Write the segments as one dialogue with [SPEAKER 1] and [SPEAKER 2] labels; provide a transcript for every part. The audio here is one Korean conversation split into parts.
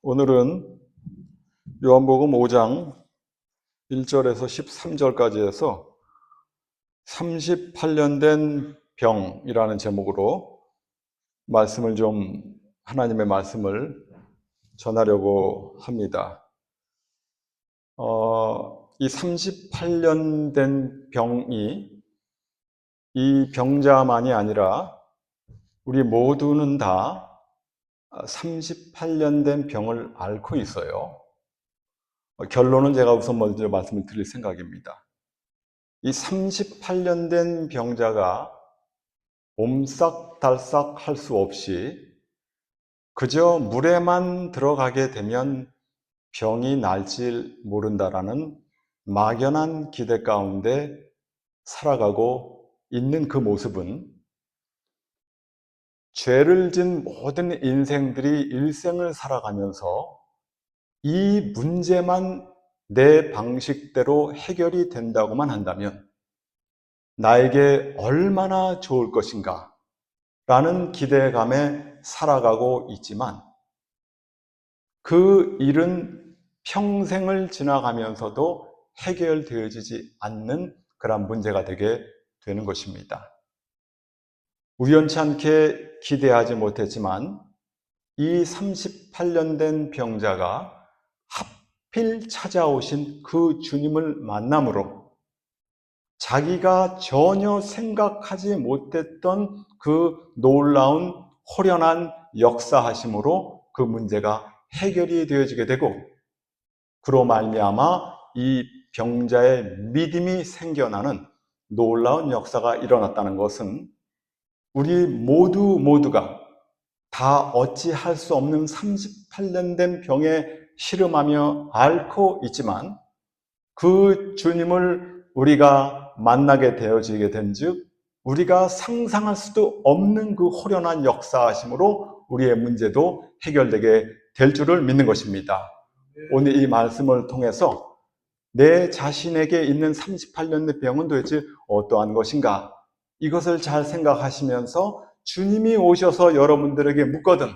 [SPEAKER 1] 오늘은 요한복음 5장 1절에서 13절까지 해서 38년 된 병이라는 제목으로 하나님의 말씀을 전하려고 합니다. 이 38년 된 병이 이 병자만이 아니라 우리 모두는 다 38년 된 병을 앓고 있어요. 결론은 제가 우선 먼저 말씀을 드릴 생각입니다. 이 38년 된 병자가 옴싹달싹 할 수 없이 그저 물에만 들어가게 되면 병이 날지 모른다라는 막연한 기대 가운데 살아가고 있는 그 모습은 죄를 진 모든 인생들이 일생을 살아가면서 이 문제만 내 방식대로 해결이 된다고만 한다면 나에게 얼마나 좋을 것인가 라는 기대감에 살아가고 있지만 그 일은 평생을 지나가면서도 해결되어지지 않는 그런 문제가 되게 되는 것입니다. 우연치 않게 기대하지 못했지만 이 38년 된 병자가 하필 찾아오신 그 주님을 만남으로 자기가 전혀 생각하지 못했던 그 놀라운 호련한 역사하심으로 그 문제가 해결이 되어지게 되고 그로 말미암아 이 병자의 믿음이 생겨나는 놀라운 역사가 일어났다는 것은 우리 모두가 다 어찌할 수 없는 38년 된 병에 시름하며 앓고 있지만 그 주님을 우리가 만나게 되어지게 된즉 우리가 상상할 수도 없는 그 호련한 역사하심으로 우리의 문제도 해결되게 될 줄을 믿는 것입니다. 오늘 이 말씀을 통해서 내 자신에게 있는 38년의 병은 도대체 어떠한 것인가? 이것을 잘 생각하시면서 주님이 오셔서 여러분들에게 묻거든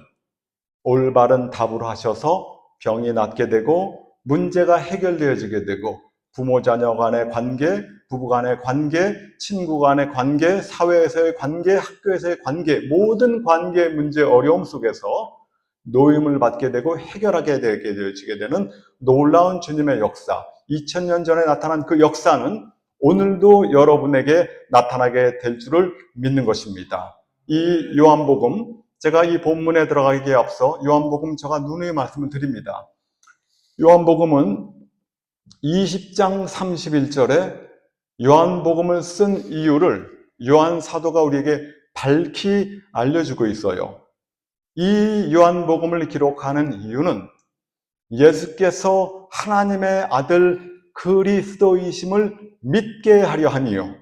[SPEAKER 1] 올바른 답을 하셔서 병이 낫게 되고 문제가 해결되어지게 되고 부모 자녀 간의 관계, 부부 간의 관계, 친구 간의 관계, 사회에서의 관계, 학교에서의 관계, 모든 관계 문제 어려움 속에서 노임을 받게 되고 해결하게 되어지게 되는 놀라운 주님의 역사, 2000년 전에 나타난 그 역사는 오늘도 여러분에게 나타나게 될 줄을 믿는 것입니다. 이 요한복음, 제가 이 본문에 들어가기에 앞서 요한복음 제가 누누이 말씀을 드립니다. 요한복음은 20장 31절에 요한복음을 쓴 이유를 요한 사도가 우리에게 밝히 알려주고 있어요. 이 요한복음을 기록하는 이유는 예수께서 하나님의 아들 그리스도이심을 믿게 하려 함이요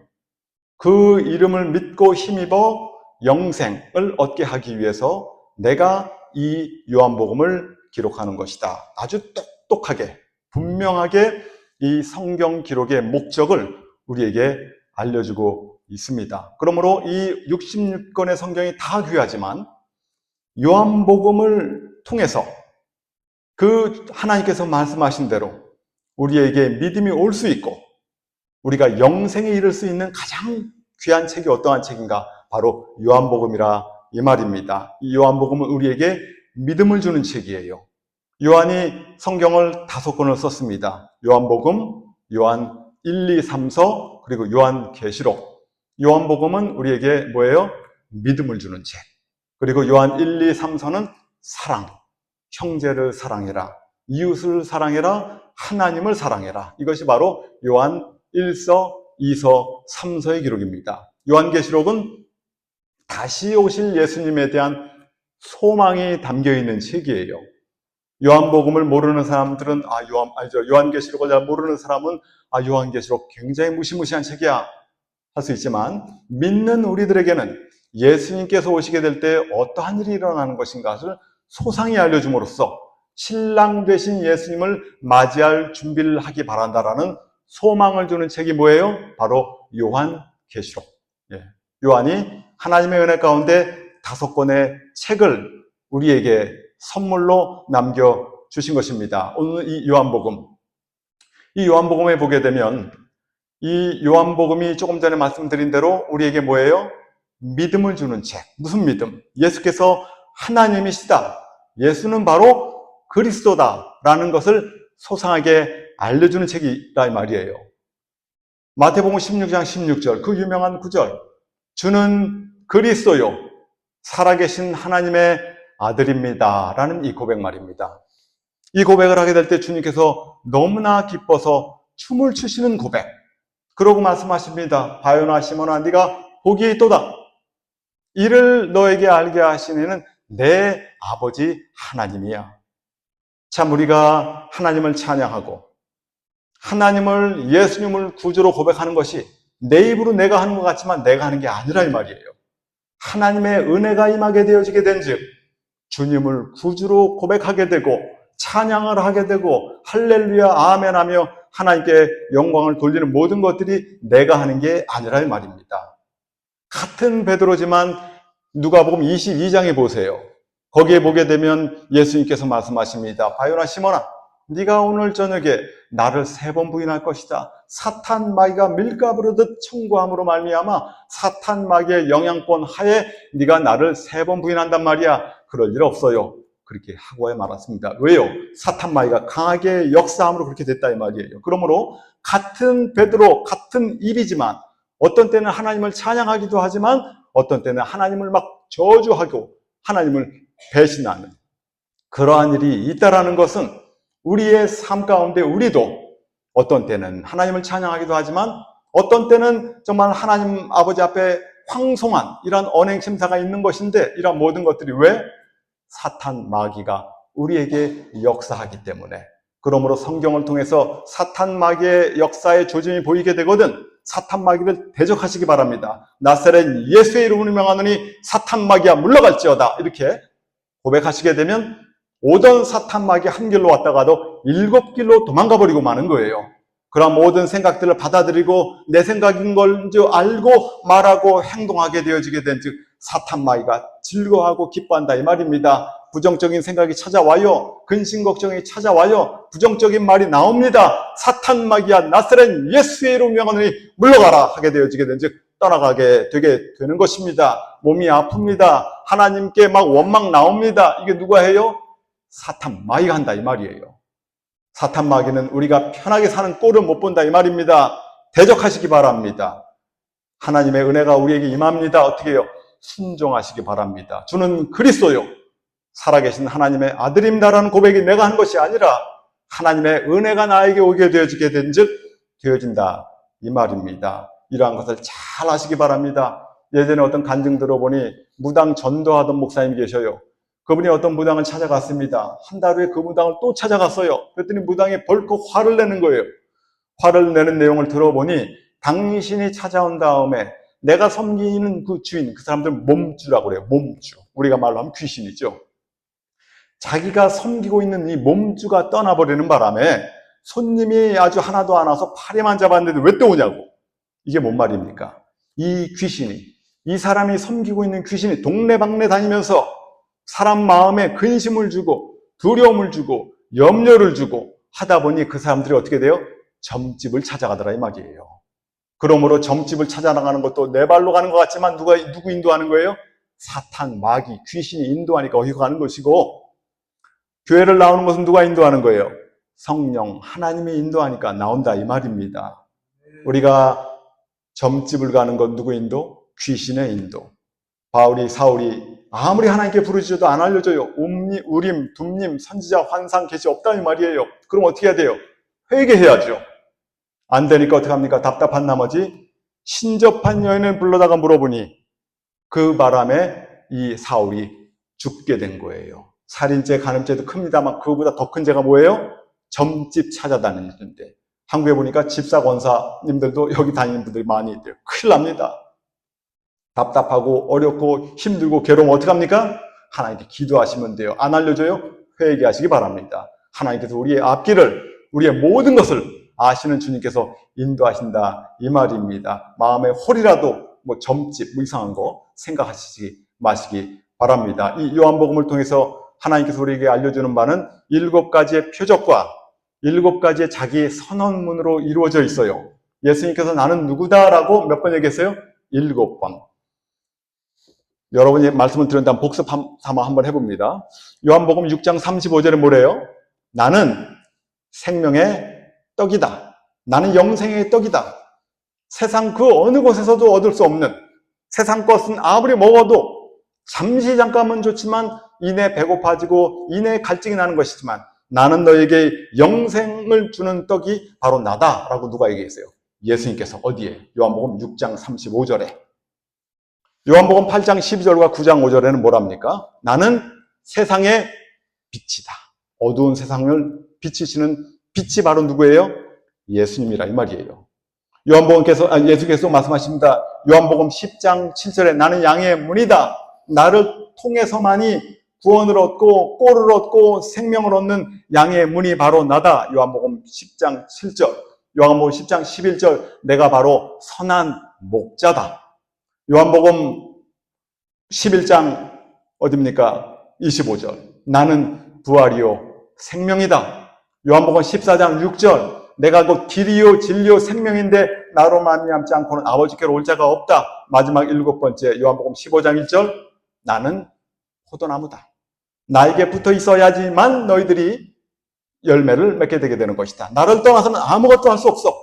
[SPEAKER 1] 그 이름을 믿고 힘입어 영생을 얻게 하기 위해서 내가 이 요한복음을 기록하는 것이다. 아주 똑똑하게 분명하게 이 성경 기록의 목적을 우리에게 알려주고 있습니다. 그러므로 이 66권의 성경이 다 귀하지만 요한복음을 통해서 그 하나님께서 말씀하신 대로 우리에게 믿음이 올 수 있고 우리가 영생에 이를 수 있는 가장 귀한 책이 어떠한 책인가? 바로 요한복음이라 이 말입니다. 이 요한복음은 우리에게 믿음을 주는 책이에요. 요한이 성경을 5권을 썼습니다. 요한복음, 요한 1, 2, 3서, 그리고 요한계시록. 요한복음은 우리에게 뭐예요? 믿음을 주는 책. 그리고 요한 1, 2, 3서는 사랑, 형제를 사랑해라, 이웃을 사랑해라, 하나님을 사랑해라. 이것이 바로 요한 1서, 2서, 3서의 기록입니다. 요한계시록은 다시 오실 예수님에 대한 소망이 담겨있는 책이에요. 요한복음을 모르는 사람들은 요한계시록을 잘 모르는 사람은 요한계시록 굉장히 무시무시한 책이야 할 수 있지만 믿는 우리들에게는 예수님께서 오시게 될 때 어떠한 일이 일어나는 것인가를 소상히 알려줌으로써 신랑 되신 예수님을 맞이할 준비를 하기 바란다라는 소망을 주는 책이 뭐예요? 바로 요한계시록. 요한이 하나님의 은혜 가운데 5권의 책을 우리에게 선물로 남겨 주신 것입니다. 오늘 이 요한복음에 보게 되면 이 요한복음이 조금 전에 말씀드린 대로 우리에게 뭐예요? 믿음을 주는 책. 무슨 믿음? 예수께서 하나님이시다. 예수는 바로 그리스도다라는 것을 소상하게 알려주는 책이라 이 말이에요. 마태복음 16장 16절, 그 유명한 구절. 주는 그리스도요, 살아계신 하나님의 아들입니다. 라는 이 고백 말입니다. 이 고백을 하게 될 때 주님께서 너무나 기뻐서 춤을 추시는 고백. 그러고 말씀하십니다. 바요나 시몬아, 네가 복이 있도다. 이를 너에게 알게 하신 이는 내 아버지 하나님이야. 참, 우리가 하나님을 찬양하고 하나님을, 예수님을 구주로 고백하는 것이 내 입으로 내가 하는 것 같지만 내가 하는 게 아니라 이 말이에요. 하나님의 은혜가 임하게 되어지게 된즉 주님을 구주로 고백하게 되고 찬양을 하게 되고 할렐루야 아멘 하며 하나님께 영광을 돌리는 모든 것들이 내가 하는 게 아니라 이 말입니다. 같은 베드로지만 누가복음 22장에 보세요. 거기에 보게 되면 예수님께서 말씀하십니다. 바요나 시몬아, 네가 오늘 저녁에 나를 3번 부인할 것이다. 사탄 마귀가 밀가부르듯 청구함으로 말미암아 사탄 마귀의 영향권 하에 네가 나를 3번 부인한단 말이야. 그럴 일 없어요. 그렇게 하고 말았습니다. 왜요? 사탄 마귀가 강하게 역사함으로 그렇게 됐다 이 말이에요. 그러므로 같은 베드로, 같은 입이지만 어떤 때는 하나님을 찬양하기도 하지만 어떤 때는 하나님을 막 저주하고 하나님을 배신하는 그러한 일이 있다라는 것은 우리의 삶 가운데 우리도 어떤 때는 하나님을 찬양하기도 하지만 어떤 때는 정말 하나님 아버지 앞에 황송한 이런 언행심사가 있는 것인데, 이런 모든 것들이 왜? 사탄 마귀가 우리에게 역사하기 때문에. 그러므로 성경을 통해서 사탄 마귀의 역사의 조짐이 보이게 되거든 사탄 마귀를 대적하시기 바랍니다. 나사렛 예수의 이름으로 명하노니 사탄 마귀야 물러갈지어다, 이렇게 고백하시게 되면 오던 사탄 마귀 한 길로 왔다가도 7길로 도망가 버리고 마는 거예요. 그런 모든 생각들을 받아들이고 내 생각인 걸 줄 알고 말하고 행동하게 되어지게 된 즉 사탄 마귀가 즐거워하고 기뻐한다 이 말입니다. 부정적인 생각이 찾아와요. 근심 걱정이 찾아와요. 부정적인 말이 나옵니다. 사탄 마귀야 나사렛 예수의 이름으로 명하노니 물러가라 하게 되어지게 된 즉 떠나가게 되게 되는 것입니다. 몸이 아픕니다. 하나님께 막 원망 나옵니다. 이게 누가 해요? 사탄 마귀가 한다 이 말이에요. 사탄 마귀는 우리가 편하게 사는 꼴을 못 본다 이 말입니다. 대적하시기 바랍니다. 하나님의 은혜가 우리에게 임합니다. 어떻게 해요? 순종하시기 바랍니다. 주는 그리스도요, 살아계신 하나님의 아들입니다라는 고백이 내가 한 것이 아니라 하나님의 은혜가 나에게 오게 되어지게 된 즉 되어진다 이 말입니다. 이러한 것을 잘 아시기 바랍니다. 예전에 어떤 간증 들어보니 무당 전도하던 목사님이 계셔요. 그분이 어떤 무당을 찾아갔습니다. 한 달 후에 그 무당을 또 찾아갔어요. 그랬더니 무당이 벌컥 화를 내는 거예요. 화를 내는 내용을 들어보니 당신이 찾아온 다음에 내가 섬기는 그 주인, 그 사람들은 몸주라고 그래요. 몸주. 우리가 말로 하면 귀신이죠. 자기가 섬기고 있는 이 몸주가 떠나버리는 바람에 손님이 아주 하나도 안 와서 파리만 잡았는데 왜 또 오냐고. 이게 뭔 말입니까? 이 귀신이, 이 사람이 섬기고 있는 귀신이 동네방네 다니면서 사람 마음에 근심을 주고 두려움을 주고 염려를 주고 하다 보니 그 사람들이 어떻게 돼요? 점집을 찾아가더라 이 말이에요. 그러므로 점집을 찾아나가는 것도 내 발로 가는 것 같지만 누구 인도하는 거예요? 사탄, 마귀, 귀신이 인도하니까 어디로 가는 것이고, 교회를 나오는 것은 누가 인도하는 거예요? 성령, 하나님이 인도하니까 나온다 이 말입니다. 우리가 점집을 가는 건 누구 인도? 귀신의 인도. 바울이, 사울이 아무리 하나님께 부르짖어도 안 알려줘요. 우림, 둠님, 선지자, 환상, 계시 없다 이 말이에요. 그럼 어떻게 해야 돼요? 회개해야죠. 안 되니까 어떻게 합니까? 답답한 나머지 신접한 여인을 불러다가 물어보니 그 바람에 이 사울이 죽게 된 거예요. 살인죄, 간음죄도 큽니다만 그거보다 더 큰 죄가 뭐예요? 점집 찾아다니는데, 한국에 보니까 집사 권사님들도 여기 다니는 분들이 많이 있대요. 큰일 납니다. 답답하고 어렵고 힘들고 괴로우면 어떻게 합니까? 하나님께 기도하시면 돼요. 안 알려줘요? 회개하시기 바랍니다. 하나님께서 우리의 앞길을, 우리의 모든 것을 아시는 주님께서 인도하신다 이 말입니다. 마음에 홀이라도 뭐 점집 뭐 이상한 거 생각하시지 마시기 바랍니다. 이 요한복음을 통해서 하나님께서 우리에게 알려주는 바는 7가지의 표적과 7가지의 자기 선언문으로 이루어져 있어요. 예수님께서 나는 누구다라고 몇 번 얘기했어요? 7번. 여러분이 말씀을 들은 다음 복습 삼아 한번 해봅니다. 요한복음 6장 35절에 뭐래요? 나는 생명의 떡이다. 나는 영생의 떡이다. 세상 그 어느 곳에서도 얻을 수 없는, 세상 것은 아무리 먹어도 잠시 잠깐은 좋지만 이내 배고파지고 이내 갈증이 나는 것이지만 나는 너에게 영생을 주는 떡이 바로 나다라고 누가 얘기했어요? 예수님께서. 어디에? 요한복음 6장 35절에. 요한복음 8장 12절과 9장 5절에는 뭐랍니까? 나는 세상의 빛이다. 어두운 세상을 비치시는 빛이 바로 누구예요? 예수님이라 이 말이에요. 예수께서 말씀하십니다. 요한복음 10장 7절에 나는 양의 문이다. 나를 통해서만이 구원을 얻고 꼴을 얻고 생명을 얻는 양의 문이 바로 나다. 요한복음 10장 7절. 요한복음 10장 11절 내가 바로 선한 목자다. 요한복음 11장 어딥니까? 25절 나는 부활이요 생명이다. 요한복음 14장 6절 내가 곧 길이요 진리요 생명인데 나로 말미암지 않고는 아버지께로 올 자가 없다. 마지막 7번째 요한복음 15장 1절 나는 포도나무다. 나에게 붙어 있어야지만 너희들이 열매를 맺게 되게 되는 것이다. 나를 떠나서는 아무것도 할 수 없어.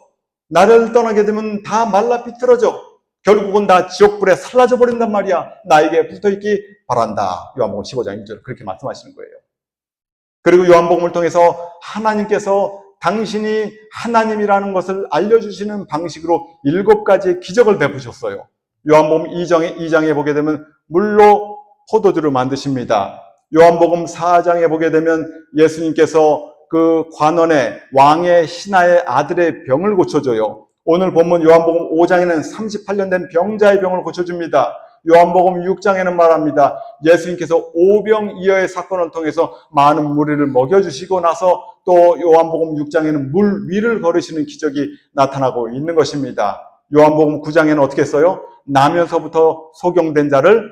[SPEAKER 1] 나를 떠나게 되면 다 말라 비틀어져. 결국은 다 지옥불에 살라져 버린단 말이야. 나에게 붙어있기 바란다. 요한복음 15장 1절 그렇게 말씀하시는 거예요. 그리고 요한복음을 통해서 하나님께서 당신이 하나님이라는 것을 알려주시는 방식으로 7가지의 기적을 베푸셨어요. 요한복음 2장에 보게 되면 물로 포도주를 만드십니다. 요한복음 4장에 보게 되면 예수님께서 그 관원의 왕의 신하의 아들의 병을 고쳐줘요. 오늘 본문 요한복음 5장에는 38년 된 병자의 병을 고쳐줍니다. 요한복음 6장에는 말합니다. 예수님께서 오병이어의 사건을 통해서 많은 무리를 먹여주시고 나서 또 요한복음 6장에는 물 위를 걸으시는 기적이 나타나고 있는 것입니다. 요한복음 9장에는 어떻게 했어요? 나면서부터 소경된 자를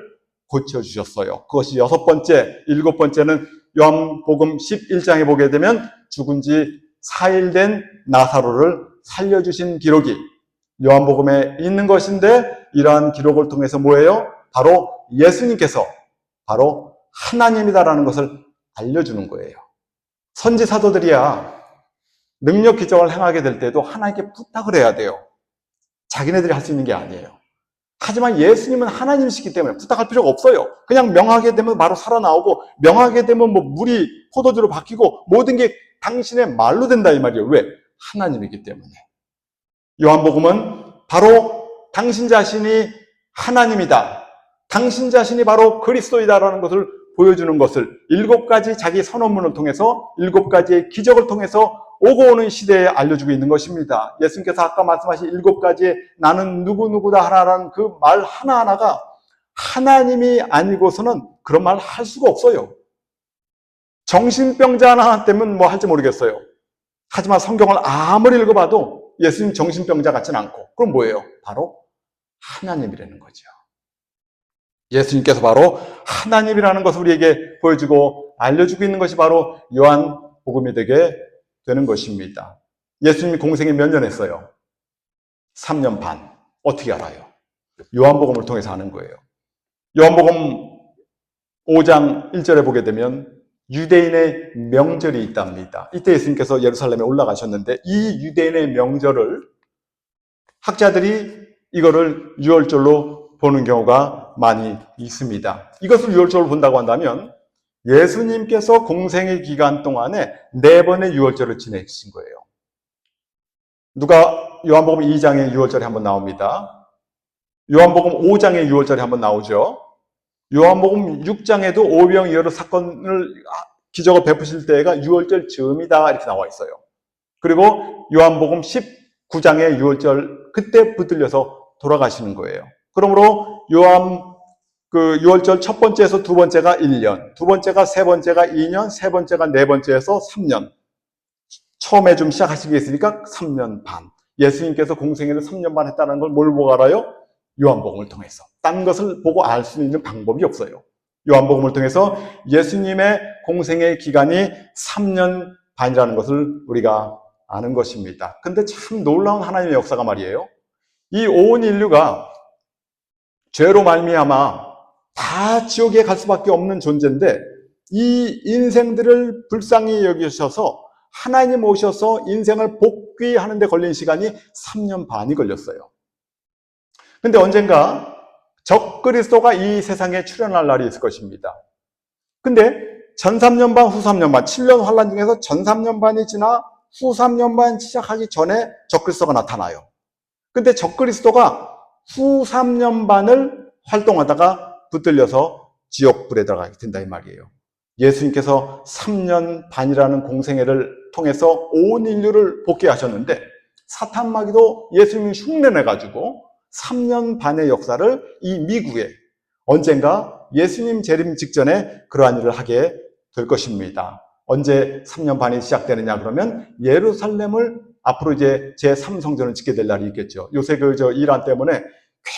[SPEAKER 1] 고쳐주셨어요. 그것이 6번째, 7번째는 요한복음 11장에 보게 되면 죽은 지 4일 된 나사로를 살려주신 기록이 요한복음에 있는 것인데 이러한 기록을 통해서 뭐예요? 바로 예수님께서 바로 하나님이다라는 것을 알려주는 거예요. 선지 사도들이야 능력 기적을 행하게 될 때도 하나님께 부탁을 해야 돼요. 자기네들이 할 수 있는 게 아니에요. 하지만 예수님은 하나님이시기 때문에 부탁할 필요가 없어요. 그냥 명하게 되면 바로 살아나오고 명하게 되면 뭐 물이 포도주로 바뀌고 모든 게 당신의 말로 된다 이 말이에요. 왜? 하나님이기 때문에. 요한복음은 바로 당신 자신이 하나님이다. 당신 자신이 바로 그리스도이다라는 것을 보여주는 것을 7가지 자기 선언문을 통해서 7가지의 기적을 통해서 오고 오는 시대에 알려주고 있는 것입니다. 예수님께서 아까 말씀하신 7가지의 나는 누구누구다 하나라는 그 말 하나하나가 하나님이 아니고서는 그런 말 할 수가 없어요. 정신병자 하나 때문에 뭐 할지 모르겠어요. 하지만 성경을 아무리 읽어봐도 예수님 정신병자 같지는 않고 그럼 뭐예요? 바로 하나님이라는 거죠. 예수님께서 바로 하나님이라는 것을 우리에게 보여주고 알려주고 있는 것이 바로 요한복음이 되게 되는 것입니다. 예수님이 공생에 몇 년 했어요? 3년 반. 어떻게 알아요? 요한복음을 통해서 아는 거예요. 요한복음 5장 1절에 보게 되면 유대인의 명절이 있답니다. 이때 예수님께서 예루살렘에 올라가셨는데 이 유대인의 명절을 학자들이 이거를 유월절로 보는 경우가 많이 있습니다. 이것을 유월절로 본다고 한다면 예수님께서 공생의 기간 동안에 4번의 유월절을 지내신 거예요. 요한복음 2장의 유월절이 한번 나옵니다. 요한복음 5장의 유월절이 한번 나오죠. 요한복음 6장에도 오병이어 사건을 기적을 베푸실 때가 유월절 즈음이다 이렇게 나와 있어요. 그리고 요한복음 19장의 유월절 그때 붙들려서 돌아가시는 거예요. 그러므로 유월절 첫 번째에서 두 번째가 1년, 두 번째가 세 번째가 2년, 세 번째가 네 번째에서 3년. 처음에 좀 시작하시게 했으니까 3년 반. 예수님께서 공생애를 3년 반 했다는 걸 뭘 보고 알아요? 요한복음을 통해서. 딴 것을 보고 알 수 있는 방법이 없어요. 요한복음을 통해서 예수님의 공생의 기간이 3년 반이라는 것을 우리가 아는 것입니다. 근데 참 놀라운 하나님의 역사가 말이에요. 이 온 인류가 죄로 말미암아 다 지옥에 갈 수밖에 없는 존재인데 이 인생들을 불쌍히 여기셔서 하나님 오셔서 인생을 복귀하는 데 걸린 시간이 3년 반이 걸렸어요. 근데 언젠가 적그리스도가 이 세상에 출현할 날이 있을 것입니다. 근데 전 3년 반, 후 3년 반, 7년 환란 중에서 전 3년 반이 지나 후 3년 반 시작하기 전에 적그리스도가 나타나요. 근데 적그리스도가 후 3년 반을 활동하다가 붙들려서 지옥불에 들어가게 된다 이 말이에요. 예수님께서 3년 반이라는 공생애를 통해서 온 인류를 복귀하셨는데 사탄마귀도 예수님이 흉내내가지고 3년 반의 역사를 이 미국에 언젠가 예수님 재림 직전에 그러한 일을 하게 될 것입니다. 언제 3년 반이 시작되느냐 그러면 예루살렘을 앞으로 이제 제3성전을 짓게 될 날이 있겠죠. 요새 이란 때문에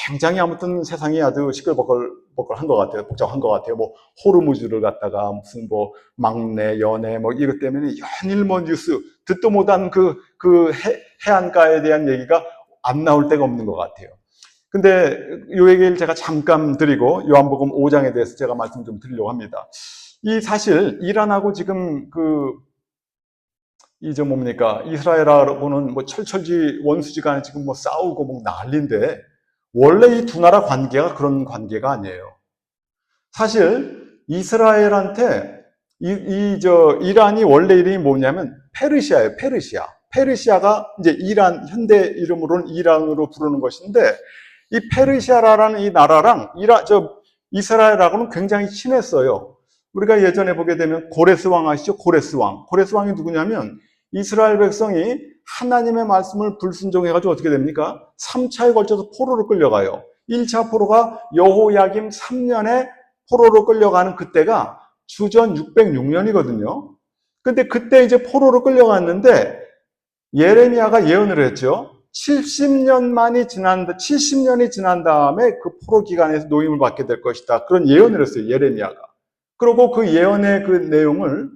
[SPEAKER 1] 굉장히 아무튼 세상이 아주 시끌벅걸한 것 같아요. 복잡한 것 같아요. 뭐 호르무즈를 갖다가 무슨 뭐 막내 연애 뭐 이것 때문에 연일 뭐 뉴스 듣도 못한 그 해안가에 대한 얘기가 안 나올 데가 없는 것 같아요. 근데 이 얘기를 제가 잠깐 드리고 요한복음 5장에 대해서 제가 말씀 좀 드리려고 합니다. 이 사실 이란하고 지금 이스라엘하고는 뭐 철철지 원수지간에 지금 뭐 싸우고 뭐 난리인데 원래 이 두 나라 관계가 그런 관계가 아니에요. 사실 이스라엘한테 이란이 원래 이름이 뭐냐면 페르시아예요. 페르시아가 이제 이란 현대 이름으로는 이란으로 부르는 것인데 이 페르시아라는 이 나라랑 이스라엘하고는 굉장히 친했어요. 우리가 예전에 보게 되면 고레스 왕 아시죠? 고레스 왕이 누구냐면 이스라엘 백성이 하나님의 말씀을 불순종해가지고 어떻게 됩니까? 3차에 걸쳐서 포로로 끌려가요. 1차 포로가 여호야김 3년에 포로로 끌려가는 그때가 주전 606년이거든요. 근데 그때 이제 포로로 끌려갔는데 예레미야가 예언을 했죠. 70년이 지난 다음에 그 포로 기간에서 노임을 받게 될 것이다. 그런 예언을 했어요, 예레미야가. 그리고 그 예언의 그 내용을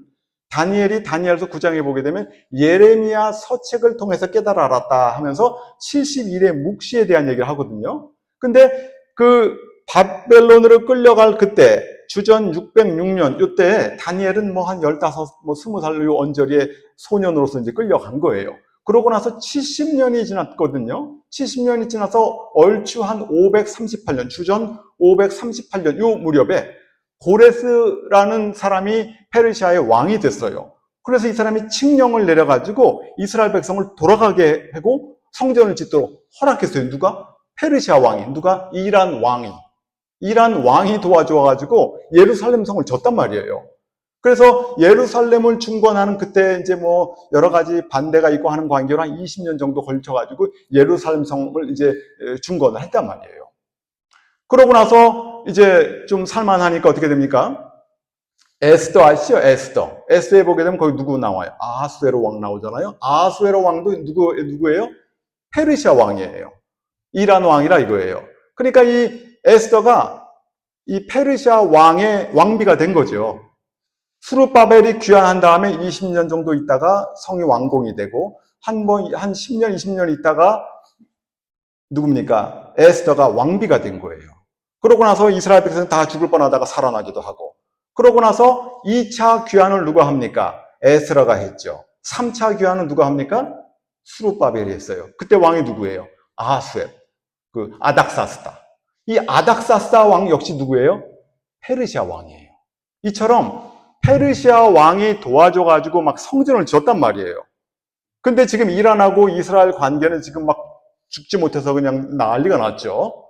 [SPEAKER 1] 다니엘서 9장에 보게 되면 예레미야 서책을 통해서 깨달아 알았다 하면서 71의 묵시에 대한 얘기를 하거든요. 근데 그 바벨론으로 끌려갈 그때 주전 606년 이때 다니엘은 뭐 한 15, 20살 언저리의 소년으로서 이제 끌려간 거예요. 그러고 나서 70년이 지났거든요. 70년이 지나서 얼추 한 538년, 주전 538년 요 무렵에 고레스라는 사람이 페르시아의 왕이 됐어요. 그래서 이 사람이 칙령을 내려가지고 이스라엘 백성을 돌아가게 하고 성전을 짓도록 허락했어요. 누가? 페르시아 왕이. 누가? 이란 왕이 도와줘가지고 예루살렘 성을 졌단 말이에요. 그래서 예루살렘을 중건하는 그때 이제 뭐 여러 가지 반대가 있고 하는 관계로 한 20년 정도 걸쳐가지고 예루살렘 성을 이제 중건을 했단 말이에요. 그러고 나서 이제 좀 살만하니까 어떻게 됩니까? 에스더 아시죠? 에스더에 보게 되면 거기 누구 나와요? 아하수에로 왕 나오잖아요. 아하수에로 왕도 누구예요? 페르시아 왕이에요. 이란 왕이라 이거예요. 그러니까 이 에스더가 이 페르시아 왕의 왕비가 된 거죠. 수르바벨이 귀환한 다음에 20년 정도 있다가 성이 완공이 되고 한 10년, 20년 있다가 누굽니까? 에스더가 왕비가 된 거예요. 그러고 나서 이스라엘 백성은 다 죽을 뻔하다가 살아나기도 하고 그러고 나서 2차 귀환을 누가 합니까? 에스라가 했죠. 3차 귀환은 누가 합니까? 수르바벨이 했어요. 그때 왕이 누구예요? 아하수에 아닥사스다. 이 아닥사스다 왕 역시 누구예요? 페르시아 왕이에요. 이처럼 페르시아 왕이 도와줘가지고 막 성전을 지었단 말이에요. 근데 지금 이란하고 이스라엘 관계는 지금 막 죽지 못해서 그냥 난리가 났죠.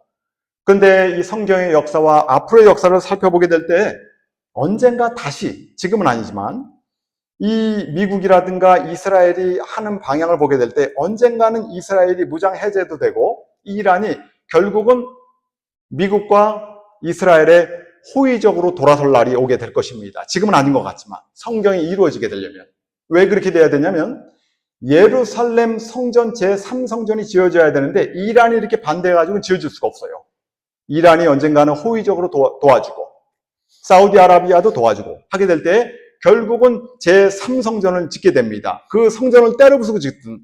[SPEAKER 1] 근데 이 성경의 역사와 앞으로의 역사를 살펴보게 될 때 언젠가 다시, 지금은 아니지만 이 미국이라든가 이스라엘이 하는 방향을 보게 될 때 언젠가는 이스라엘이 무장 해제도 되고 이란이 결국은 미국과 이스라엘의 호의적으로 돌아설 날이 오게 될 것입니다. 지금은 아닌 것 같지만 성경이 이루어지게 되려면 왜 그렇게 돼야 되냐면 예루살렘 성전 제3성전이 지어져야 되는데 이란이 이렇게 반대해가지고 지어질 수가 없어요. 이란이 언젠가는 호의적으로 도와주고 사우디아라비아도 도와주고 하게 될 때 결국은 제3성전을 짓게 됩니다. 그 성전을 때려 부수고 짓든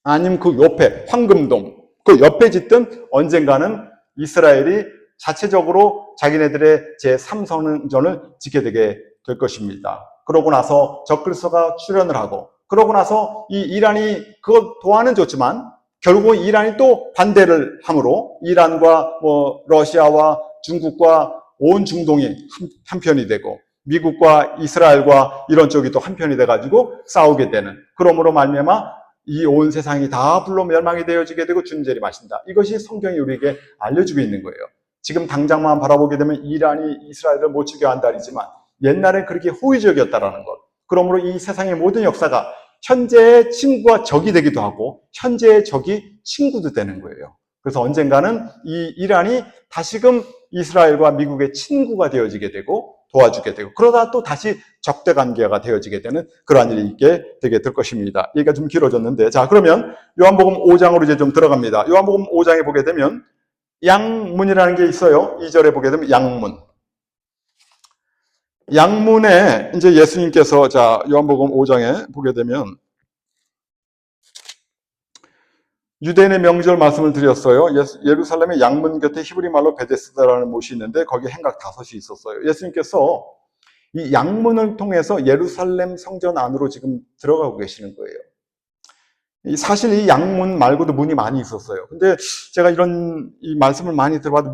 [SPEAKER 1] 아니면 그 옆에 황금동 그 옆에 짓든 언젠가는 이스라엘이 자체적으로 자기네들의 제3성전을 짓게 되게 될 것입니다. 그러고 나서 적그리스도가 출현을 하고 그러고 나서 이 이란이 그것 도와는 줬지만 결국은 이란이 또 반대를 함으로 이란과 러시아와 중국과 온 중동이 한편이 되고 미국과 이스라엘과 이런 쪽이 또 한편이 돼가지고 싸우게 되는 그러므로 말미암아 이 온 세상이 다 불로 멸망이 되어지게 되고 주님 재림하신다. 이것이 성경이 우리에게 알려주고 있는 거예요. 지금 당장만 바라보게 되면 이란이 이스라엘을 못 죽여 한다리지만 옛날에 그렇게 호의적이었다라는 것. 그러므로 이 세상의 모든 역사가 현재의 친구와 적이 되기도 하고 현재의 적이 친구도 되는 거예요. 그래서 언젠가는 이 이란이 다시금 이스라엘과 미국의 친구가 되어지게 되고 도와주게 되고 그러다 또 다시 적대 관계가 되어지게 되는 그러한 일이 있게 되게 될 것입니다. 얘기가 좀 길어졌는데 자 그러면 요한복음 5장으로 이제 좀 들어갑니다. 요한복음 5장에 보게 되면 양문이라는 게 있어요. 2절에 보게 되면 양문. 양문에 이제 예수님께서 자 요한복음 5장에 보게 되면 유대인의 명절 말씀을 드렸어요. 예루살렘의 양문 곁에 히브리 말로 베데스다라는 못이 있는데 거기에 행각 5이 있었어요. 예수님께서 이 양문을 통해서 예루살렘 성전 안으로 지금 들어가고 계시는 거예요. 사실 이 양문 말고도 문이 많이 있었어요. 근데 제가 이런 이 말씀을 많이 들어봐도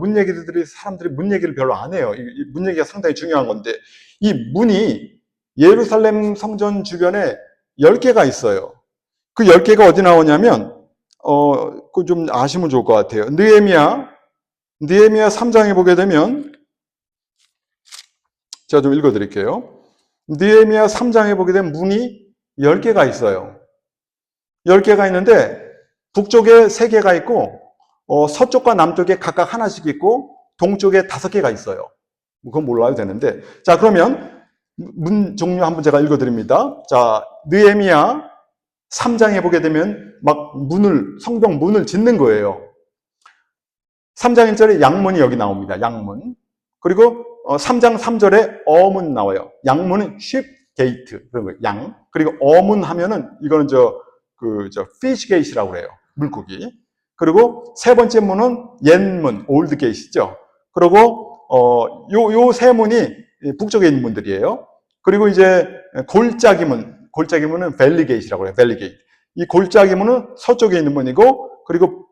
[SPEAKER 1] 사람들이 문 얘기를 별로 안 해요. 이 문 얘기가 상당히 중요한 건데 이 문이 예루살렘 성전 주변에 10개가 있어요. 그 10개가 어디 나오냐면 그거 좀 아시면 좋을 것 같아요. 느헤미야 3장에 보게 되면 제가 좀 읽어드릴게요. 느헤미야 3장에 보게 되면 문이 10개가 있어요. 10개가 있는데 북쪽에 3개가 있고 서쪽과 남쪽에 각각 하나씩 있고 동쪽에 5개가 있어요. 그건 몰라도 되는데 자 그러면 문 종류 한번 제가 읽어드립니다. 자 느헤미야 3장에 보게 되면 막 성벽 문을 짓는 거예요. 3장 1절에 양문이 여기 나옵니다. 양문. 그리고 3장 3절에 어문 나와요. 양문은 쉽 게이트 그런 거예요. 양. 그리고 어문 하면은 이거는 fish gate이라고 그래요. 물고기. 그리고 세 번째 문은 옛문, 올드 게이트죠. 그리고 요 세 문이 북쪽에 있는 문들이에요. 그리고 이제 골짜기문은 밸리 게이트라고 해요. 밸리 게이트. 이 골짜기문은 서쪽에 있는 문이고 그리고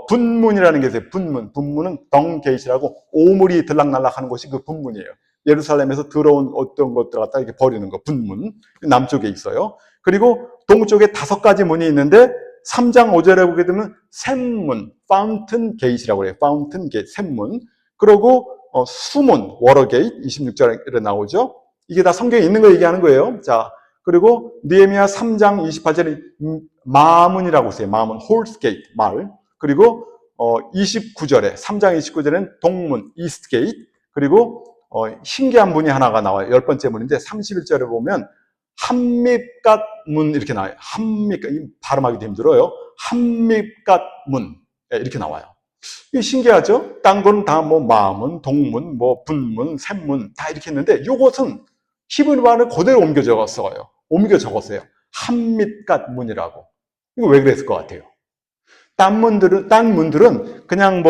[SPEAKER 1] 분문이라는 게 있어요. 분문은 덩 게이트라고 오물이 들락날락하는 곳이 그 분문이에요. 예루살렘에서 들어온 어떤 것들 갖다 이렇게 버리는 거 분문 남쪽에 있어요. 그리고 동쪽에 5가지 문이 있는데 3장 5절에 보게 되면 샘문, 파운튼 게이트라고 그래요. 파운튼 게이트, 샘문. 그리고 수문, 워러 게이트 26절에 나오죠. 이게 다 성경에 있는 거 얘기하는 거예요. 자, 그리고 느헤미야 3장 28절에 마문이라고 써요. 마문, 홀스 게이트, 말. 그리고 29절에 3장 29절에는 동문, 이스트 게이트. 그리고 신기한 문이 하나가 나와요. 10번째 문인데 31절에 보면 한밉갓 문 이렇게 나와요. 한밉갓 발음하기도 힘들어요. 한밉갓 문 이렇게 나와요. 이게 신기하죠? 딴 건 다 마문, 동문, 분문, 샘문 다 이렇게 했는데 이것은 히브리 말을 그대로 옮겨 적었어요. 한밉갓 문이라고. 이거 왜 그랬을 것 같아요? 딴 문들은 그냥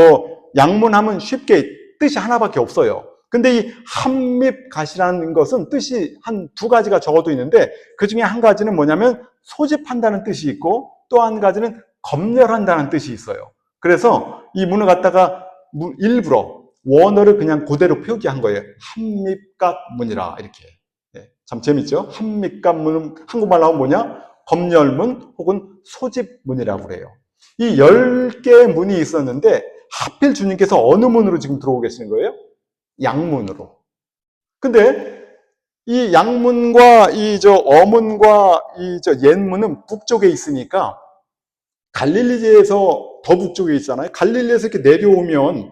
[SPEAKER 1] 양문하면 쉽게 뜻이 하나밖에 없어요. 근데 이 한밉갓이라는 것은 뜻이 한 2가지가 적어도 있는데 그 중에 한 가지는 뭐냐면 소집한다는 뜻이 있고 또 한 가지는 검열한다는 뜻이 있어요. 그래서 이 문을 갖다가 일부러 원어를 그냥 그대로 표기한 거예요. 한밉갓 문이라 이렇게. 참 재밌죠? 한밉갓 문은 한국말로 하면 뭐냐? 검열문 혹은 소집문이라고 그래요. 이 10개의 문이 있었는데 하필 주님께서 어느 문으로 지금 들어오고 계시는 거예요? 양문으로. 근데 이 양문과 어문과 옛문은 북쪽에 있으니까 갈릴리에서 더 북쪽에 있잖아요. 갈릴리에서 이렇게 내려오면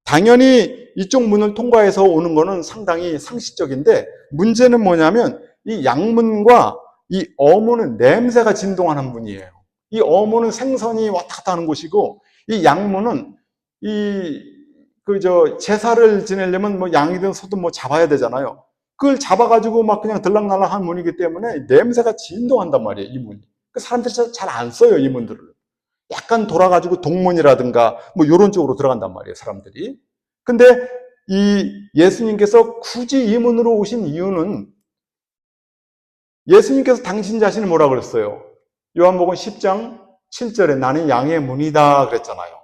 [SPEAKER 1] 당연히 이쪽 문을 통과해서 오는 거는 상당히 상식적인데 문제는 뭐냐면 이 양문과 이 어문은 냄새가 진동하는 문이에요. 이 어문은 생선이 왔다 갔다 하는 곳이고 이 양문은 제사를 지내려면 뭐 양이든 소든 뭐 잡아야 되잖아요. 그걸 잡아가지고 막 그냥 들락날락한 문이기 때문에 냄새가 진동한단 말이에요, 이 문이. 사람들이 잘 안 써요, 이 문들을. 약간 돌아가지고 동문이라든가 뭐 이런 쪽으로 들어간단 말이에요, 사람들이. 근데 이 예수님께서 굳이 이 문으로 오신 이유는 예수님께서 당신 자신을 뭐라 그랬어요? 요한복음 10장 7절에 나는 양의 문이다 그랬잖아요.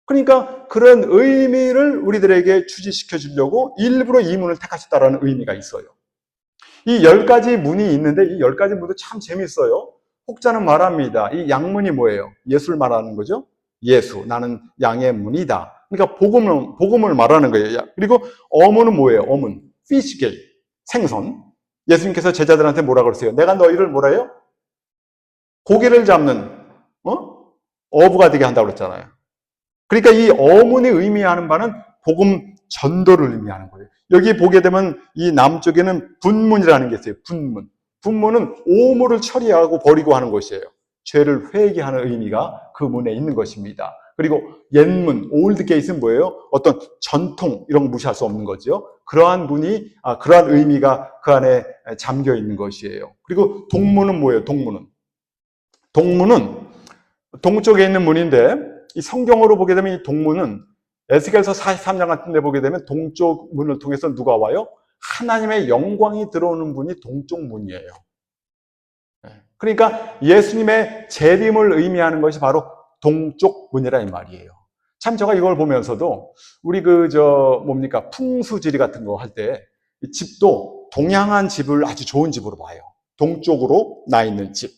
[SPEAKER 1] 그러니까 그런 의미를 우리들에게 주지시켜 주려고 일부러 이 문을 택하셨다라는 의미가 있어요. 이 10가지 문이 있는데 이 10가지 문도 참 재밌어요. 혹자는 말합니다. 이 양문이 뭐예요? 예수를 말하는 거죠. 예수, 나는 양의 문이다. 그러니까 복음을 말하는 거예요. 그리고 어문은 뭐예요? 어문, fish gate, 생선. 예수님께서 제자들한테 뭐라 그러세요? 내가 너희를 뭐라 해요? 고기를 잡는 어부가 되게 한다고 그랬잖아요. 그러니까 이 어문이 의미하는 바는 복음 전도를 의미하는 거예요. 여기 보게 되면 이 남쪽에는 분문이라는 게 있어요. 분문. 분문은 오물을 처리하고 버리고 하는 것이에요. 죄를 회개하는 의미가 그 문에 있는 것입니다. 그리고 옛문, 올드 게이트는 뭐예요? 어떤 전통 이런 거 무시할 수 없는 거죠. 그러한 문이 그러한 의미가 그 안에 잠겨 있는 것이에요. 그리고 동문은 뭐예요? 동문은 동쪽에 있는 문인데 이 성경으로 보게 되면 이 동문은 에스겔서 43장 같은 데 보게 되면 동쪽 문을 통해서 누가 와요? 하나님의 영광이 들어오는 문이 동쪽 문이에요. 그러니까 예수님의 재림을 의미하는 것이 바로 동쪽 문이라 이 말이에요. 참 제가 이걸 보면서도 우리 풍수지리 같은 거 할 때 집도 동양한 집을 아주 좋은 집으로 봐요. 동쪽으로 나 있는 집.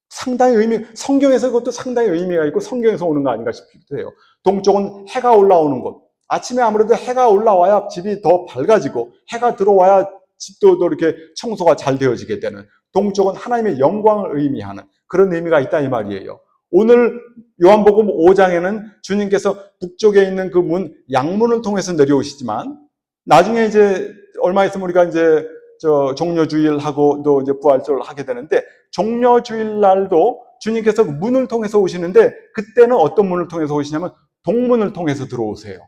[SPEAKER 1] 상당히 성경에서 그것도 상당히 의미가 있고 성경에서 오는 거 아닌가 싶기도 해요. 동쪽은 해가 올라오는 곳. 아침에 아무래도 해가 올라와야 집이 더 밝아지고 해가 들어와야 집도 또 이렇게 청소가 잘 되어지게 되는, 동쪽은 하나님의 영광을 의미하는 그런 의미가 있다 이 말이에요. 오늘 요한복음 5장에는 주님께서 북쪽에 있는 그 문, 양문을 통해서 내려오시지만 나중에 이제 얼마 있으면 우리가 이제 종려주일하고 또 이제 부활절을 하게 되는데 종려주일 날도 주님께서 문을 통해서 오시는데 그때는 어떤 문을 통해서 오시냐면 동문을 통해서 들어오세요.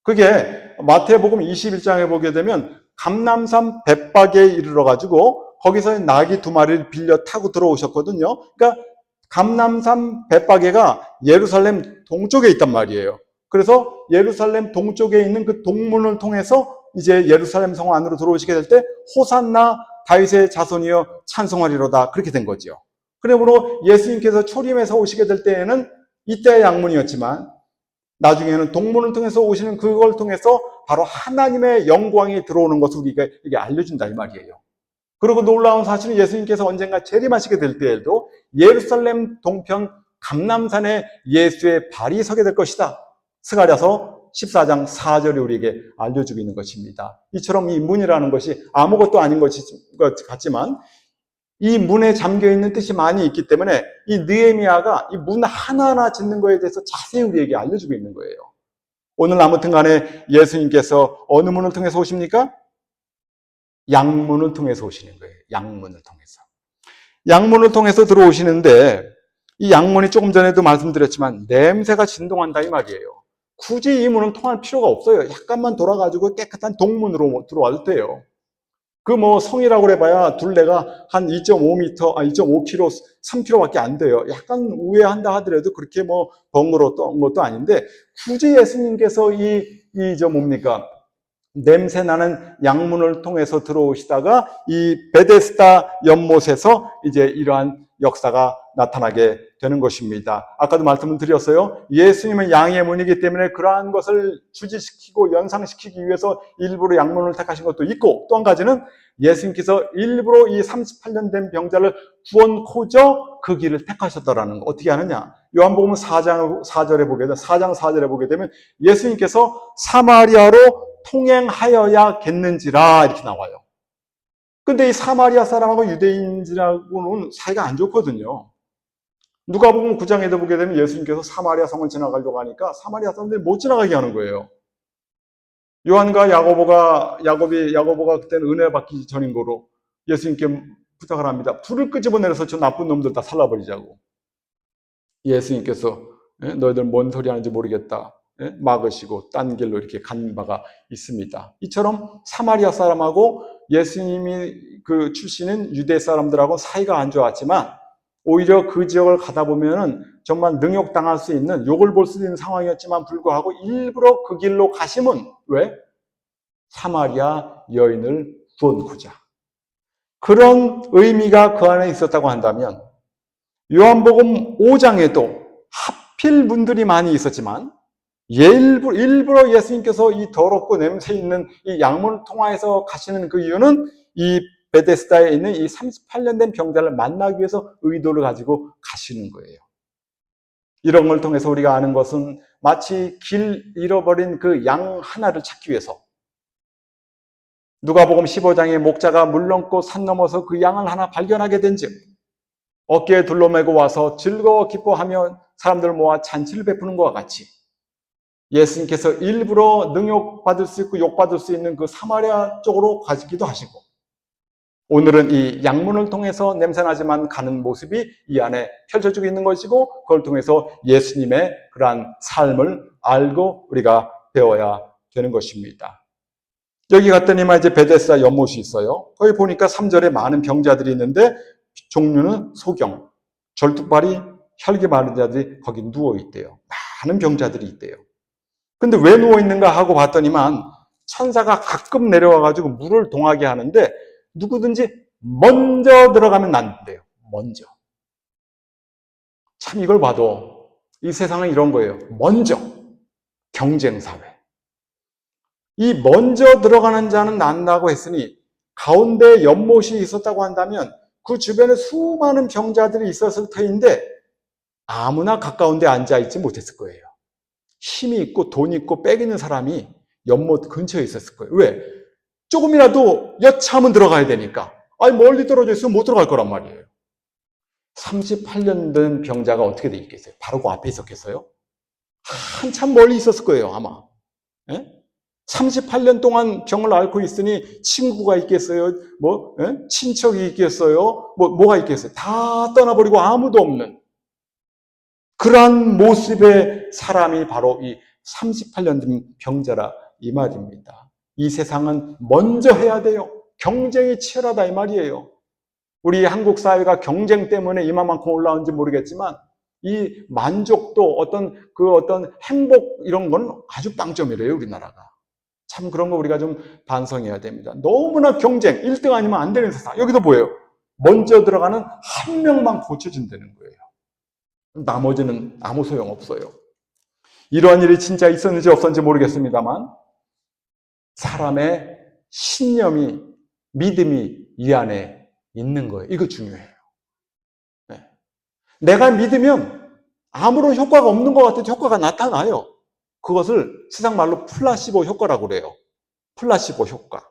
[SPEAKER 1] 그게 마태복음 21장에 보게 되면 감람산 벳박에 이르러 가지고 거기서 나귀 2마리를 빌려 타고 들어오셨거든요. 그러니까 감람산 벳박에가 예루살렘 동쪽에 있단 말이에요. 그래서 예루살렘 동쪽에 있는 그 동문을 통해서 이제 예루살렘 성 안으로 들어오시게 될 때 호산나 다윗의 자손이여 찬송하리로다 그렇게 된 거죠. 그러므로 예수님께서 초림해서 오시게 될 때에는 이때의 양문이었지만 나중에는 동문을 통해서 오시는 그걸 통해서 바로 하나님의 영광이 들어오는 것을 우리가 이게 알려준다 이 말이에요. 그리고 놀라운 사실은 예수님께서 언젠가 재림하시게 될 때에도 예루살렘 동편 감람산에 예수의 발이 서게 될 것이다. 스가랴서 14장 4절이 우리에게 알려주고 있는 것입니다. 이처럼 이 문이라는 것이 아무것도 아닌 것 같지만 이 문에 잠겨있는 뜻이 많이 있기 때문에 이 느헤미야가 이 문 하나하나 짓는 거에 대해서 자세히 우리에게 알려주고 있는 거예요. 오늘 아무튼 간에 예수님께서 어느 문을 통해서 오십니까? 양문을 통해서 오시는 거예요. 양문을 통해서. 양문을 통해서 들어오시는데 이 양문이 조금 전에도 말씀드렸지만 냄새가 진동한다 이 말이에요. 굳이 이 문을 통할 필요가 없어요. 약간만 돌아가지고 깨끗한 동문으로 들어와도 돼요. 그 성이라고 해봐야 둘레가 한 2.5m, 2.5km, 3km밖에 안 돼요. 약간 우회한다 하더라도 그렇게 번거로웠던 것도 아닌데 굳이 예수님께서 냄새 나는 양문을 통해서 들어오시다가 이 베데스다 연못에서 이제 이러한 역사가 나타나게 되는 것입니다. 아까도 말씀을 드렸어요. 예수님은 양의 문이기 때문에 그러한 것을 주지시키고 연상시키기 위해서 일부러 양문을 택하신 것도 있고, 또 한 가지는 예수님께서 일부러 이 38년 된 병자를 구원코저 그 길을 택하셨다라는 거. 어떻게 하느냐? 요한복음 4장 4절에 보게 되면 예수님께서 사마리아로 통행하여야겠는지라 이렇게 나와요. 근데 이 사마리아 사람하고 유대인들하고는 사이가 안 좋거든요. 누가복음 9장에도 보게 되면 예수님께서 사마리아 성을 지나가려고 하니까 사마리아 사람들이 못 지나가게 하는 거예요. 요한과 야고보가 그때는 은혜 받기 전인 거로 예수님께 부탁을 합니다. 불을 끄집어내서 저 나쁜 놈들 다 살라버리자고. 예수님께서 너희들 뭔 소리 하는지 모르겠다. 막으시고 딴 길로 이렇게 간 바가 있습니다. 이처럼 사마리아 사람하고 예수님이 그 출신인 유대 사람들하고 사이가 안 좋았지만 오히려 그 지역을 가다 보면은 정말 능욕당할 수 있는, 욕을 볼 수 있는 상황이었지만 불구하고 일부러 그 길로 가심은 왜? 사마리아 여인을 구원하고자. 그런 의미가 그 안에 있었다고 한다면 요한복음 5장에도 하필 분들이 많이 있었지만 일부러 예수님께서 이 더럽고 냄새 있는 이 양문을 통하여서 가시는 그 이유는 이 베데스다에 있는 이 38년 된 병자를 만나기 위해서 의도를 가지고 가시는 거예요. 이런 걸 통해서 우리가 아는 것은 마치 길 잃어버린 그 양 하나를 찾기 위해서 누가복음 15장에 목자가 물 넘고 산 넘어서 그 양을 하나 발견하게 된즉 어깨에 둘러매고 와서 즐거워 기뻐하며 사람들 모아 잔치를 베푸는 것과 같이 예수님께서 일부러 능욕받을 수 있고 욕받을 수 있는 그 사마리아 쪽으로 가기도 하시고 오늘은 이 양문을 통해서 냄새나지만 가는 모습이 이 안에 펼쳐지고 있는 것이고 그걸 통해서 예수님의 그러한 삶을 알고 우리가 배워야 되는 것입니다. 여기 갔더니만 이제 베데스다 연못이 있어요. 거기 보니까 3절에 많은 병자들이 있는데 종류는 소경, 절뚝발이 혈기 많은 자들이 거기 누워 있대요. 많은 병자들이 있대요. 근데 왜 누워 있는가 하고 봤더니만 천사가 가끔 내려와가지고 물을 동하게 하는데 누구든지 먼저 들어가면 난대요. 먼저. 참 이걸 봐도 이 세상은 이런 거예요. 먼저. 경쟁사회. 이 먼저 들어가는 자는 난다고 했으니 가운데 연못이 있었다고 한다면 그 주변에 수많은 병자들이 있었을 터인데 아무나 가까운 데 앉아있지 못했을 거예요. 힘이 있고 돈 있고 빽 있는 사람이 연못 근처에 있었을 거예요. 왜? 조금이라도 여차하면 들어가야 되니까. 아니 멀리 떨어져 있으면 못 들어갈 거란 말이에요. 38년 된 병자가 어떻게 돼 있겠어요? 바로 그 앞에 있었겠어요? 한참 멀리 있었을 거예요, 아마. 예? 38년 동안 병을 앓고 있으니 친구가 있겠어요? 친척이 있겠어요? 뭐가 있겠어요? 다 떠나버리고 아무도 없는 그러한 모습의 사람이 바로 이 38년 된 병자라 이 말입니다. 이 세상은 먼저 해야 돼요. 경쟁이 치열하다 이 말이에요. 우리 한국 사회가 경쟁 때문에 이만큼 올라온지 모르겠지만 이 만족도 어떤 행복 이런 건 아주 빵점이래요, 우리나라가. 참 그런 거 우리가 좀 반성해야 됩니다. 너무나 경쟁, 1등 아니면 안 되는 세상. 여기도 뭐예요? 먼저 들어가는 한 명만 고쳐준다는 거예요. 나머지는 아무 소용없어요. 이러한 일이 진짜 있었는지 없었는지 모르겠습니다만 사람의 신념이, 믿음이 이 안에 있는 거예요. 이거 중요해요. 네. 내가 믿으면 아무런 효과가 없는 것 같아도 효과가 나타나요. 그것을 세상 말로 플라시보 효과라고 그래요. 플라시보 효과.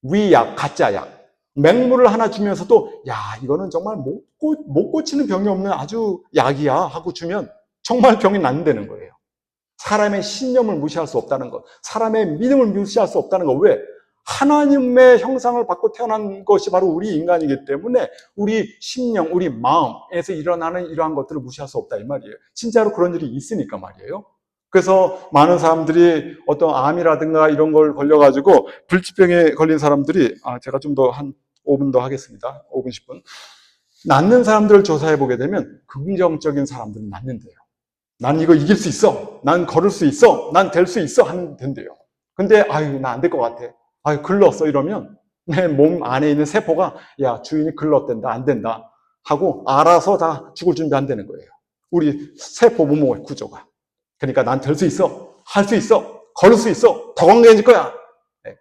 [SPEAKER 1] 위약, 가짜약. 맹물을 하나 주면서도 야 이거는 정말 못 고치는 병이 없는 아주 약이야 하고 주면 정말 병이 낫는다는 거예요. 사람의 신념을 무시할 수 없다는 것, 사람의 믿음을 무시할 수 없다는 것. 왜? 하나님의 형상을 받고 태어난 것이 바로 우리 인간이기 때문에 우리 심령, 우리 마음에서 일어나는 이러한 것들을 무시할 수 없다 이 말이에요. 진짜로 그런 일이 있으니까 말이에요. 그래서 많은 사람들이 어떤 암이라든가 이런 걸 걸려가지고 불치병에 걸린 사람들이 제가 좀 더 한 5분 더 하겠습니다. 5분, 10분. 낫는 사람들을 조사해 보게 되면 긍정적인 사람들은 낫는데요. 난 이거 이길 수 있어. 난 걸을 수 있어. 난 될 수 있어. 하면 된대요. 근데 아유 나 안 될 것 같아. 아유 글렀어 이러면 내 몸 안에 있는 세포가 야 주인이 글렀댄다 안 된다 하고 알아서 다 죽을 준비 안 되는 거예요. 우리 세포 몸의 구조가. 그러니까 난 될 수 있어. 할 수 있어. 걸을 수 있어. 더 건강해질 거야.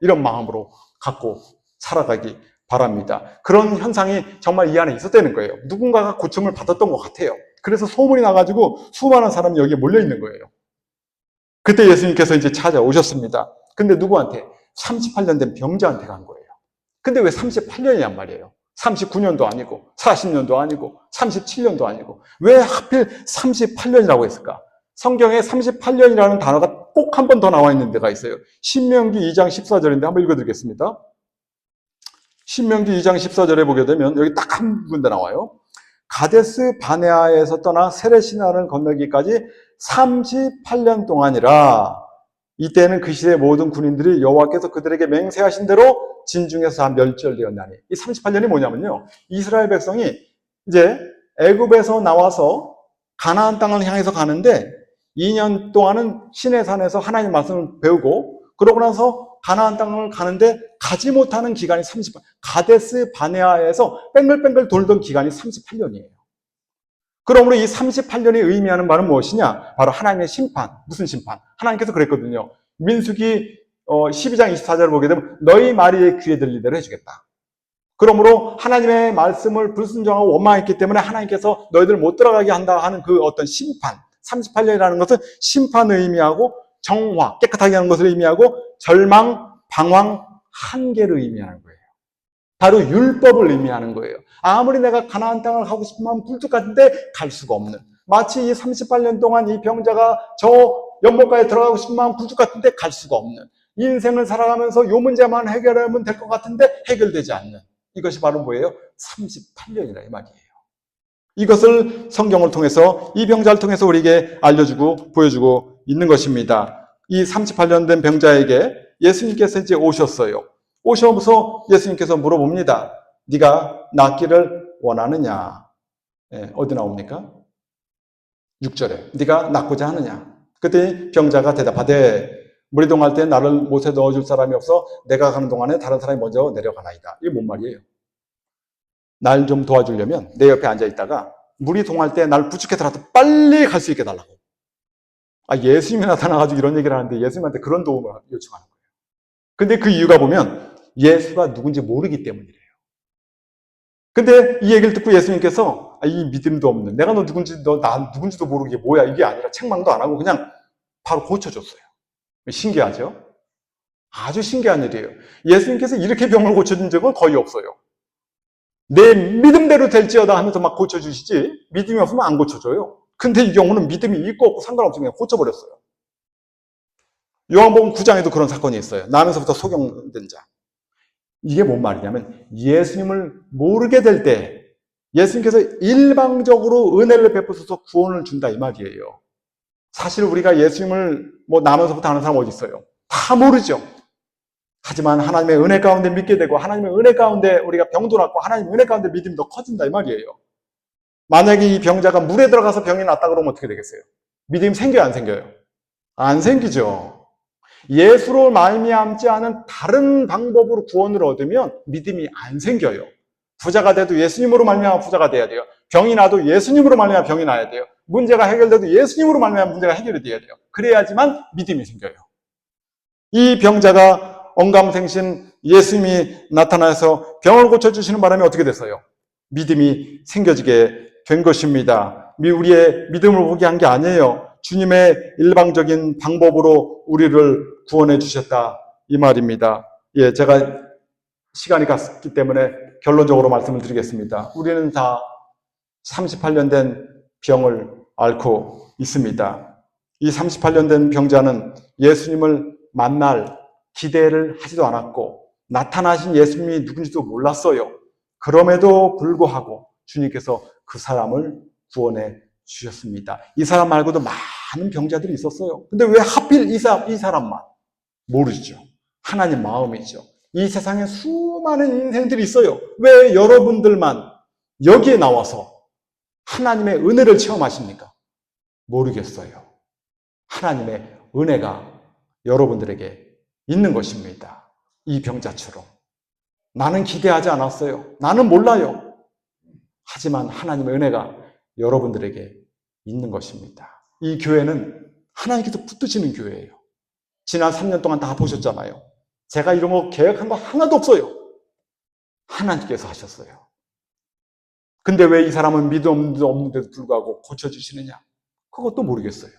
[SPEAKER 1] 이런 마음으로 갖고 살아가기 바랍니다. 그런 현상이 정말 이 안에 있었다는 거예요. 누군가가 고침을 받았던 것 같아요. 그래서 소문이 나가지고 수많은 사람이 여기에 몰려있는 거예요. 그때 예수님께서 이제 찾아오셨습니다. 근데 누구한테? 38년 된 병자한테 간 거예요. 근데 왜 38년이란 말이에요? 39년도 아니고 40년도 아니고 37년도 아니고 왜 하필 38년이라고 했을까? 성경에 38년이라는 단어가 꼭 한 번 더 나와 있는 데가 있어요. 신명기 2장 14절인데 한번 읽어드리겠습니다. 신명기 2장 14절에 보게 되면 여기 딱 한 군데 나와요. 가데스 바네아에서 떠나 세레시나를 건너기까지 38년 동안이라 이때는 그 시대의 모든 군인들이 여호와께서 그들에게 맹세하신 대로 진중에서 다 멸절되었나니. 이 38년이 뭐냐면요, 이스라엘 백성이 이제 애굽에서 나와서 가나안 땅을 향해서 가는데 2년 동안은 시내산에서 하나님의 말씀을 배우고, 그러고 나서 가나안 땅을 가는데 가지 못하는 기간이 38년, 가데스 바네아에서 뺑글뺑글 돌던 기간이 38년이에요. 그러므로 이 38년이 의미하는 바는 무엇이냐? 바로 하나님의 심판. 무슨 심판? 하나님께서 그랬거든요. 민수기 12장 24절을 보게 되면 너희 말이 귀에 들릴 대로 해주겠다. 그러므로 하나님의 말씀을 불순종하고 원망했기 때문에 하나님께서 너희들 못 들어가게 한다 하는 그 어떤 심판, 38년이라는 것은 심판을 의미하고 정화, 깨끗하게 하는 것을 의미하고 절망, 방황, 한계를 의미하는 거예요. 바로 율법을 의미하는 거예요. 아무리 내가 가나안 땅을 가고 싶은 마음 굴뚝 같은데 갈 수가 없는, 마치 이 38년 동안 이 병자가 저 연못가에 들어가고 싶은 마음 굴뚝 같은데 갈 수가 없는, 인생을 살아가면서 요 문제만 해결하면 될 것 같은데 해결되지 않는, 이것이 바로 뭐예요? 38년이라 이 말이에요. 이것을 성경을 통해서, 이 병자를 통해서 우리에게 알려주고 보여주고 있는 것입니다. 이 38년 된 병자에게 예수님께서 이제 오셨어요. 오셔서 예수님께서 물어봅니다. 네가 낫기를 원하느냐? 어디 나옵니까? 6절에 네가 낫고자 하느냐? 그때 병자가 대답하되 무리동할 때 나를 못에 넣어줄 사람이 없어 내가 가는 동안에 다른 사람이 먼저 내려가나이다. 이게 뭔 말이에요? 날 좀 도와주려면 내 옆에 앉아있다가 물이 동할 때 날 부축해서라도 빨리 갈 수 있게 달라고. 예수님이 나타나가지고 이런 얘기를 하는데 예수님한테 그런 도움을 요청하는 거예요. 근데 그 이유가 보면 예수가 누군지 모르기 때문이래요. 근데 이 얘기를 듣고 예수님께서 이 믿음도 없는, 내가 너 누군지도 모르게 뭐야 이게 아니라 책망도 안 하고 그냥 바로 고쳐줬어요. 신기하죠? 아주 신기한 일이에요. 예수님께서 이렇게 병을 고쳐준 적은 거의 없어요. 내 믿음대로 될지어다 하면서 막 고쳐주시지, 믿음이 없으면 안 고쳐줘요. 근데 이 경우는 믿음이 있고 없고 상관없이 그냥 고쳐버렸어요. 요한복음 9장에도 그런 사건이 있어요. 나면서부터 소경된 자. 이게 뭔 말이냐면 예수님을 모르게 될 때 예수님께서 일방적으로 은혜를 베푸셔서 구원을 준다 이 말이에요. 사실 우리가 예수님을 나면서부터 아는 사람 어디 있어요? 다 모르죠. 하지만 하나님의 은혜 가운데 믿게 되고 하나님의 은혜 가운데 우리가 병도 낫고 하나님의 은혜 가운데 믿음이 더 커진다 이 말이에요. 만약에 이 병자가 물에 들어가서 병이 낫다 그러면 어떻게 되겠어요? 믿음이 생겨요, 안 생겨요? 안 생기죠. 예수로 말미암지 않은 다른 방법으로 구원을 얻으면 믿음이 안 생겨요. 부자가 돼도 예수님으로 말미암아 부자가 돼야 돼요. 병이 나도 예수님으로 말미암아 병이 나야 돼요. 문제가 해결돼도 예수님으로 말미암아 문제가 해결이 돼야 돼요. 그래야지만 믿음이 생겨요. 이 병자가 언감생신 예수님이 나타나서 병을 고쳐주시는 바람에 어떻게 됐어요? 믿음이 생겨지게 된 것입니다. 우리의 믿음을 포기한 게 아니에요. 주님의 일방적인 방법으로 우리를 구원해 주셨다 이 말입니다. 제가 시간이 갔기 때문에 결론적으로 말씀을 드리겠습니다. 우리는 다 38년 된 병을 앓고 있습니다. 이 38년 된 병자는 예수님을 만날 기대를 하지도 않았고 나타나신 예수님이 누군지도 몰랐어요. 그럼에도 불구하고 주님께서 그 사람을 구원해 주셨습니다. 이 사람 말고도 많은 병자들이 있었어요. 근데 왜 하필 이 사람만? 모르죠. 하나님 마음이죠. 이 세상에 수많은 인생들이 있어요. 왜 여러분들만 여기에 나와서 하나님의 은혜를 체험하십니까? 모르겠어요. 하나님의 은혜가 여러분들에게 있는 것입니다. 이 병자처럼. 나는 기대하지 않았어요. 나는 몰라요. 하지만 하나님의 은혜가 여러분들에게 있는 것입니다. 이 교회는 하나님께서 붙드시는 교회예요. 지난 3년 동안 다 보셨잖아요. 제가 이런 거 계획한 거 하나도 없어요. 하나님께서 하셨어요. 근데 왜 이 사람은 믿음도 없는데도 불구하고 고쳐주시느냐? 그것도 모르겠어요.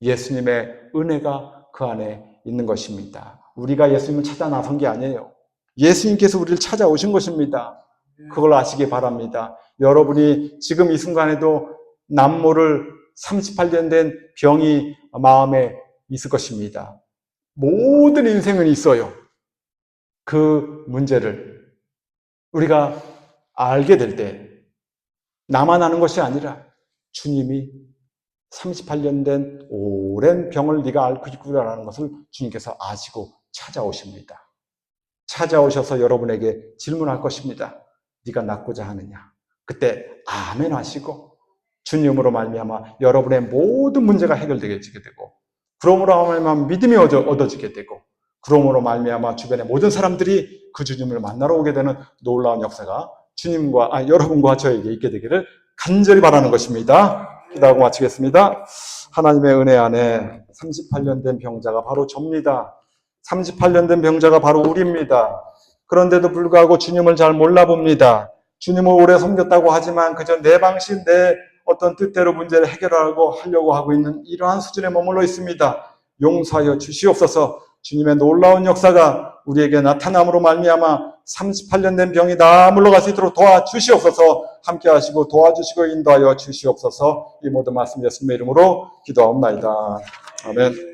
[SPEAKER 1] 예수님의 은혜가 그 안에 있는 것입니다. 우리가 예수님을 찾아 나선 게 아니에요. 예수님께서 우리를 찾아오신 것입니다. 그걸 아시기 바랍니다. 여러분이 지금 이 순간에도 남모를 38년 된 병이 마음에 있을 것입니다. 모든 인생은 있어요. 그 문제를 우리가 알게 될 때 나만 아는 것이 아니라 주님이 38년 된 오랜 병을 네가 앓고 있구나라는 것을 주님께서 아시고 찾아오십니다. 찾아오셔서 여러분에게 질문할 것입니다. 네가 낫고자 하느냐? 그때 아멘 하시고 주님으로 말미암아 여러분의 모든 문제가 해결되게 되고, 그러므로 말미암아 믿음이 얻어지게 되고, 그러므로 말미암아 주변의 모든 사람들이 그 주님을 만나러 오게 되는 놀라운 역사가 여러분과 저에게 있게 되기를 간절히 바라는 것입니다. 기도하고 마치겠습니다. 하나님의 은혜 안에 38년 된 병자가 바로 접니다. 38년 된 병자가 바로 우리입니다. 그런데도 불구하고 주님을 잘 몰라봅니다. 주님을 오래 섬겼다고 하지만 그저 내 방식, 내 어떤 뜻대로 문제를 하려고 하고 있는 이러한 수준에 머물러 있습니다. 용서하여 주시옵소서. 주님의 놀라운 역사가 우리에게 나타남으로 말미암아 38년 된 병이 다 물러갈 수 있도록 도와주시옵소서. 함께 하시고 도와주시고 인도하여 주시옵소서. 이 모든 말씀 예수님의 이름으로 기도하옵나이다. 아멘.